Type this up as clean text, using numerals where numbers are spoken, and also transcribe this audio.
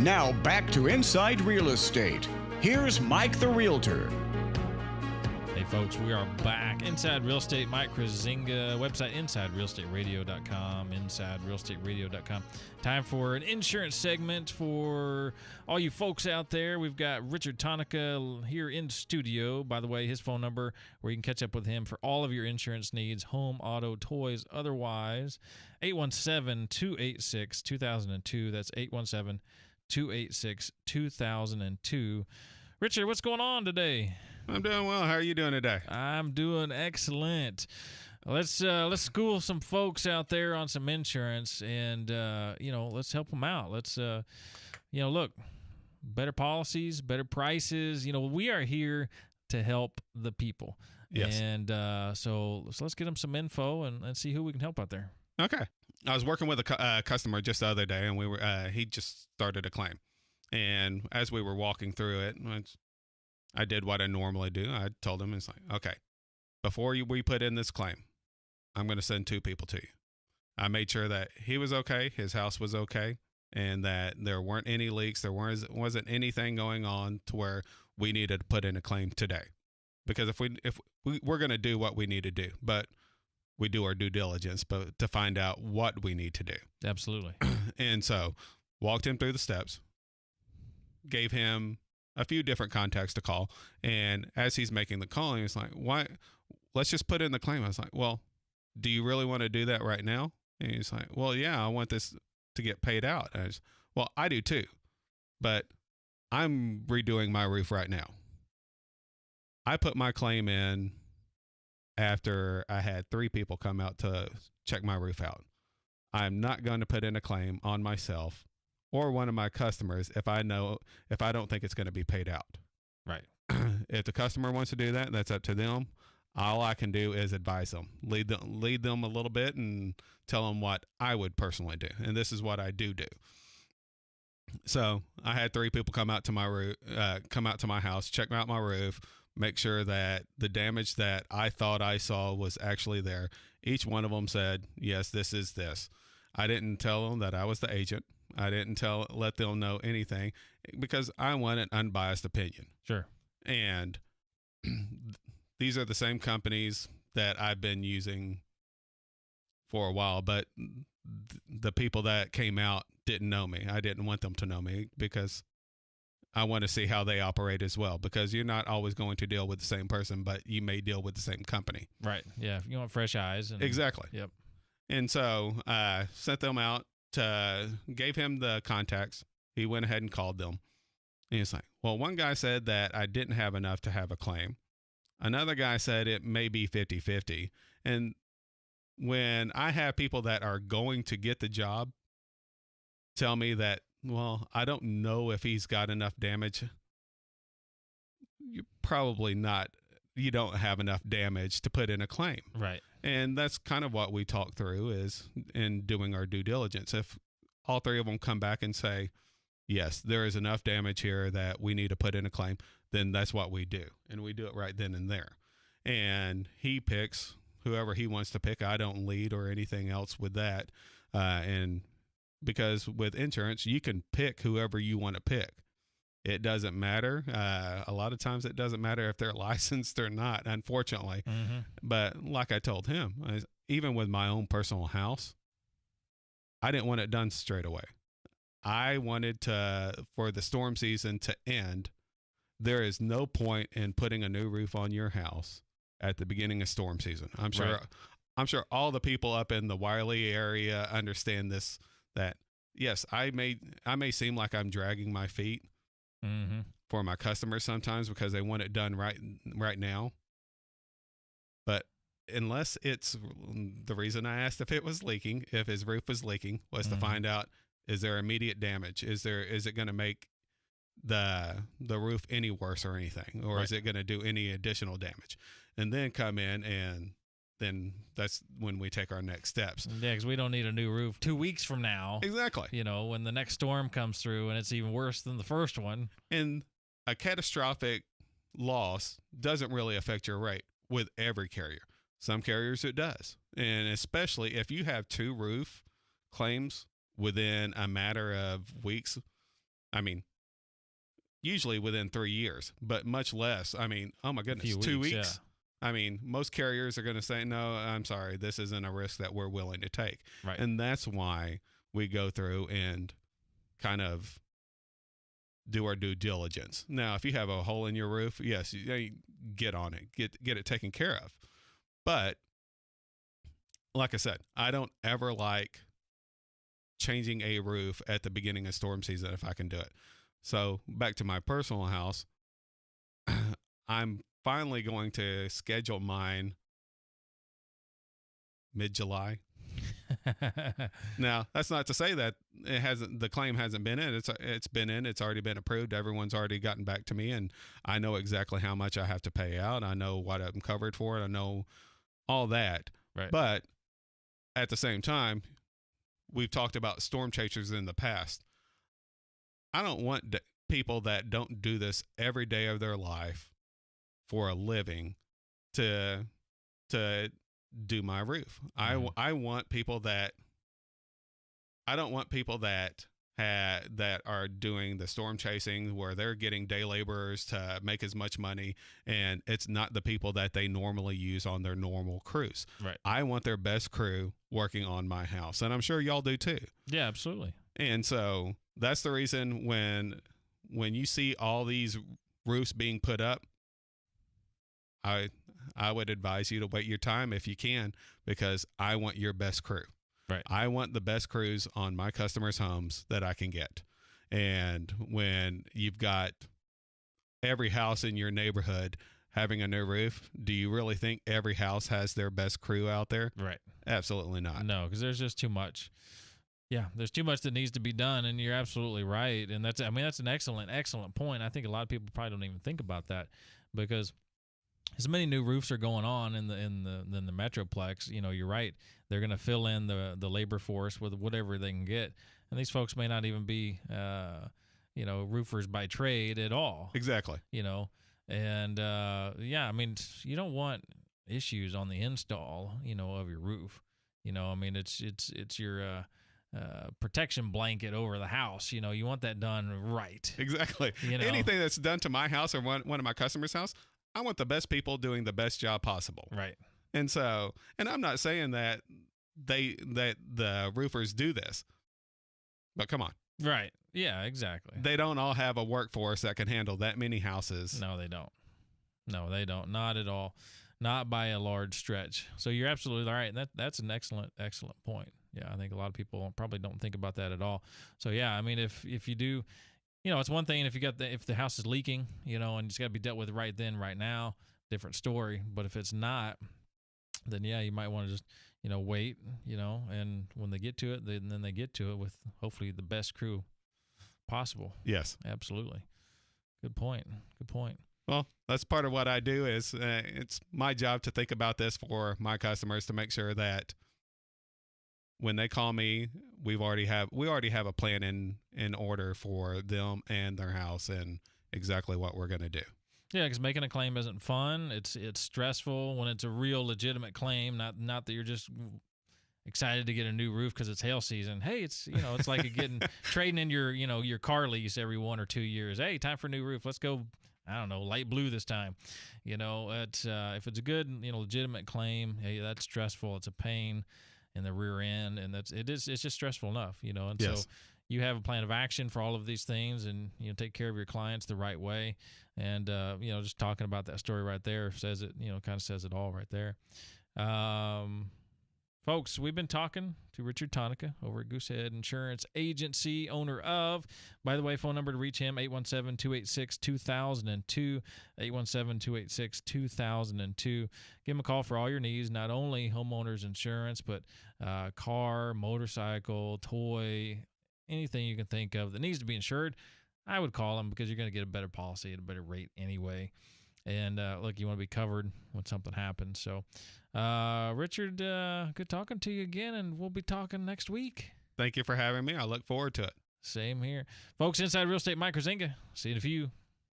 Now back to Inside Real Estate. Here's Mike the Realtor. Hey folks, we are back. Inside Real Estate, Mike Kruizinga, website InsideRealEstateRadio.com, InsideRealEstateRadio.com. Time for an insurance segment for all you folks out there. We've got Richard Tonica here in studio. By the way, his phone number where you can catch up with him for all of your insurance needs, home, auto, toys, otherwise, 817-286-2002. That's 817-286-2002. Richard, what's going on today? I'm doing well. How are you doing today? I'm doing excellent. Let's school some folks out there on some insurance, and let's help them out. Let's look, better policies, better prices. We are here to help the people. Yes. And so let's get them some info and see who we can help out there. Okay. I was working with a customer just the other day, and he just started a claim. And as we were walking through it, I did what I normally do. I told him, it's like, okay, before we put in this claim, I'm going to send 2 people to you. I made sure that he was okay, his house was okay, and that there weren't any leaks. There wasn't anything going on to where we needed to put in a claim today. Because if we're going to do what we need to do, but we do our due diligence, but to find out what we need to do. Absolutely. And so walked him through the steps, gave him a few different contacts to call. And as he's making the call, he's like, why? Let's just put in the claim. I was like, well, do you really want to do that right now? And he's like, well, yeah, I want this to get paid out. And I was, well, I do too, but I'm redoing my roof right now. I put my claim in after I had 3 people come out to check my roof out. I'm not going to put in a claim on myself or one of my customers if I don't think it's going to be paid out. Right. If the customer wants to do that, that's up to them. All I can do is advise them, lead them a little bit, and tell them what I would personally do. And this is what I do. So I had 3 people come out to my house, check out my roof, make sure that the damage that I thought I saw was actually there. Each one of them said, yes, this is this. I didn't tell them that I was the agent. I didn't let them know anything because I want an unbiased opinion. Sure. And these are the same companies that I've been using for a while, but the people that came out didn't know me. I didn't want them to know me because I want to see how they operate as well, because you're not always going to deal with the same person, but you may deal with the same company. Right. Yeah. You want fresh eyes. Exactly. Yep. And so I sent them out, gave him the contacts. He went ahead and called them. And he's like, well, one guy said that I didn't have enough to have a claim. Another guy said it may be 50-50. And when I have people that are going to get the job tell me that, well, I don't know if he's got enough damage, you're probably not. You don't have enough damage to put in a claim. Right. And that's kind of what we talk through is in doing our due diligence. If all 3 of them come back and say, yes, there is enough damage here that we need to put in a claim, then that's what we do. And we do it right then and there. And he picks whoever he wants to pick. I don't lead or anything else with that. And because with insurance, you can pick whoever you want to pick. It doesn't matter. A lot of times it doesn't matter if they're licensed or not, unfortunately. Mm-hmm. But like I told him, even with my own personal house, I didn't want it done straight away. I wanted for the storm season to end. There is no point in putting a new roof on your house at the beginning of storm season. I'm sure all the people up in the Wiley area understand this, that yes, I may seem like I'm dragging my feet for my customers sometimes because they want it done right now. But unless it's the reason I asked if his roof was leaking was to find out, is there immediate damage? Is it going to make the roof any worse or anything? Or is it going to do any additional damage? And then come in, and then that's when we take our next steps. Yeah, because we don't need a new roof 2 weeks from now. Exactly. When the next storm comes through and it's even worse than the first one. And a catastrophic loss doesn't really affect your rate with every carrier. Some carriers it does. And especially if you have 2 roof claims within a matter of weeks, I mean, usually within 3 years, but much less. I mean, oh my goodness, Few 2 weeks, weeks. I mean, most carriers are going to say, no, I'm sorry, this isn't a risk that we're willing to take. Right. And that's why we go through and kind of do our due diligence. Now, if you have a hole in your roof, yes, you get on it, get it taken care of. But like I said, I don't ever like changing a roof at the beginning of storm season if I can do it. So back to my personal house, I'm finally going to schedule mine mid-July. Now, that's not to say that the claim hasn't been in. It's been in. It's already been approved. Everyone's already gotten back to me, and I know exactly how much I have to pay out. I know what I'm covered for, and I know all that. Right. But at the same time, we've talked about storm chasers in the past. I don't want people that don't do this every day of their life for a living to do my roof. Mm-hmm. I want people that I don't want people that are doing the storm chasing where they're getting day laborers to make as much money, and it's not the people that they normally use on their normal crews. Right. I want their best crew working on my house, and I'm sure y'all do too. Yeah, absolutely. And so that's the reason when you see all these roofs being put up, I would advise you to wait your time if you can, because I want your best crew. Right. I want the best crews on my customers' homes that I can get. And when you've got every house in your neighborhood having a new roof, do you really think every house has their best crew out there? Right. Absolutely not. No, because there's just too much. Yeah, there's too much that needs to be done, and you're absolutely right. And that's an excellent point. I think a lot of people probably don't even think about that, because as many new roofs are going on in the Metroplex, you're right. They're going to fill in the labor force with whatever they can get, and these folks may not even be, roofers by trade at all. Exactly. And you don't want issues on the install, of your roof. It's your protection blanket over the house. You want that done right. Exactly. Anything that's done to my house or one of my customers' house, I want the best people doing the best job possible. Right. And so, and I'm not saying that the roofers do this, but come on. Right. Yeah, exactly. They don't all have a workforce that can handle that many houses. No, they don't. Not at all. Not by a large stretch. So you're absolutely right. And that's an excellent point. Yeah, I think a lot of people probably don't think about that at all. So yeah, if you do, it's one thing if the house is leaking, and it's got to be dealt with right then, right now, different story. But if it's not, then yeah, you might want to just, wait, and when they get to it, then they get to it with hopefully the best crew possible. Yes. Absolutely. Good point. Well, that's part of what I do is it's my job to think about this for my customers to make sure that when they call me, we already have a plan in order for them and their house and exactly what we're going to do. Yeah, because making a claim isn't fun. It's stressful when it's a real legitimate claim. Not that you're just excited to get a new roof because it's hail season. Hey, it's it's like trading in your car lease every 1 or 2 years. Hey, time for a new roof. Let's go. I don't know, light blue this time. It's if it's a good legitimate claim, hey, that's stressful. It's a pain in the rear end, and it's just stressful enough. And yes. So you have a plan of action for all of these things, and take care of your clients the right way. And just talking about that story right there says it. Kind of says it all right there. Folks, we've been talking to Richard Tonica over at Goosehead Insurance Agency, owner of, by the way, phone number to reach him, 817-286-2002, 817-286-2002. Give him a call for all your needs, not only homeowners insurance, but car, motorcycle, toy, anything you can think of that needs to be insured. I would call him because you're going to get a better policy at a better rate anyway. And look, you want to be covered when something happens. So, Richard, good talking to you again, and we'll be talking next week. Thank you for having me. I look forward to it. Same here. Folks, Inside Real Estate, Mike Kruizinga. See you in a few.